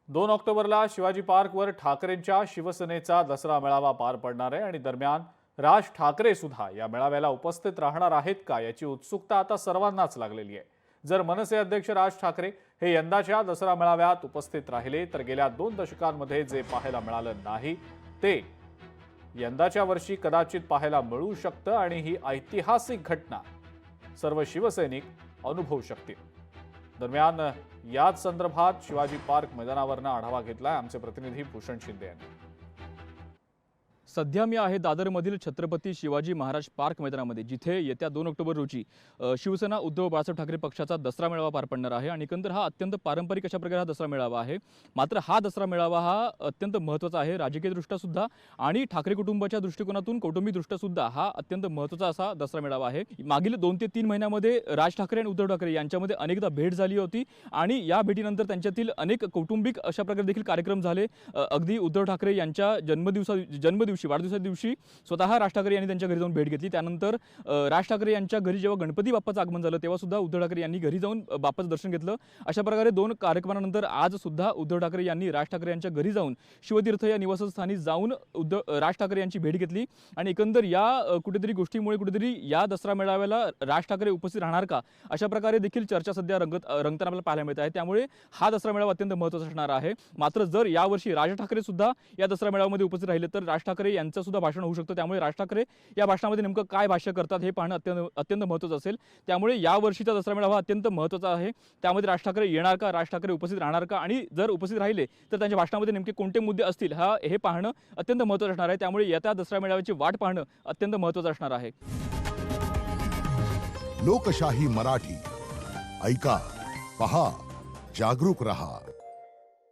2 ऑक्टोबरला शिवाजी पार्कवर ठाकरेंच्या शिवसेनेचा दसरा मेळावा पार पडणार आहे आणि दरम्यान राज ठाकरे सुद्धा या मेळाव्याला उपस्थित राहणार आहेत का याची उत्सुकता आता सर्वांनाच लागलेली आहे। जर मनसे अध्यक्ष राज ठाकरे हे यंदाच्या दसरा मेळाव्यात उपस्थित राहिले तर गेल्या 2 दशकांमध्ये जे पाहायला मिळालं नाही ते यंदाच्या वर्षी कदाचित पाहायला मिळू शकतं आणि ही ऐतिहासिक घटना सर्व शिवसैनिक अनुभवू शकतील। दरम्यान याच संदर्भात शिवाजी पार्क मैदानावरनं आढावा घेतलाय आमचे प्रतिनिधी भूषण शिंदे यांनी। सध्या मी आहे दादरमधील छत्रपती शिवाजी महाराज पार्क मैदानामध्ये, जिथे येत्या 2 ऑक्टोबर रोजी शिवसेना उद्धव बाळासाहेब ठाकरे पक्षाचा दसरा मेळावा पार पडणार आहे आणि एकंदर हा अत्यंत पारंपरिक अशा प्रकारे हा दसरा मेळावा आहे। मात्र हा दसरा मेळावा हा अत्यंत महत्त्वाचा आहे राजकीयदृष्ट्या सुद्धा आणि ठाकरे कुटुंबाच्या दृष्टिकोनातून कौटुंबिकदृष्ट्या सुद्धा हा अत्यंत महत्त्वाचा असा दसरा मेळावा आहे। मागील 2 ते 3 महिन्यामध्ये राज ठाकरे आणि उद्धव ठाकरे यांच्यामध्ये अनेकदा भेट झाली होती आणि या भेटीनंतर त्यांच्यातील अनेक कौटुंबिक अशा प्रकारे देखील कार्यक्रम झाले। अगदी उद्धव ठाकरे यांच्या जन्मदिवशी वाढदिवसाच्या दिवशी स्वतः राज ठाकरे यांनी त्यांच्या घरी जाऊन भेट घेतली। त्यानंतर राज ठाकरे यांच्या घरी जेव्हा गणपती बाप्पाचं आगमन झालं तेव्हा सुद्धा उद्धव ठाकरे यांनी घरी जाऊन बाप्पाचं दर्शन घेतलं। अशा प्रकारे 2 कार्यक्रमानंतर आज सुद्धा उद्धव ठाकरे यांनी राज ठाकरे यांच्या घरी जाऊन शिवतीर्थ या निवासस्थानी जाऊन राज ठाकरे यांची भेट घेतली आणि एकंदर या कुठेतरी गोष्टीमुळे कुठेतरी या दसरा मेळाव्याला राज ठाकरे उपस्थित राहणार का अशा प्रकारे देखील चर्चा सध्या रंगताना आपल्याला पाहायला मिळत आहे। त्यामुळे हा दसरा मेळावा अत्यंत महत्त्वाचा असणार आहे। मात्र जर यावर्षी राज ठाकरे सुद्धा या दसरा मेळाव्यामध्ये उपस्थित राहिले तर राज ठाकरे यांचं सुद्धा भाषण होऊ शकतं। त्यामुळे राज ठाकरे या भाषणामध्ये नेमकं काय भाष्य करतात हे पाहणं अत्यंत महत्त्वाचं असेल। त्यामुळे या वर्षीचा दसरा मेळावा अत्यंत महत्त्वाचा आहे। त्यामध्ये राज ठाकरे येणार का, राज ठाकरे उपस्थित राहणार का आणि जर उपस्थित राहिले तर त्यांच्या भाषणामध्ये नेमके कोणते मुद्दे असतील हे पाहणं अत्यंत महत्त्वाचं असणार आहे। त्यामुळे येत्या दसरा मेळाव्याची वाट पाहणं अत्यंत महत्त्वाचं असणार आहे। लोकशाही मराठी ऐका, पहा, जागरूक रहा।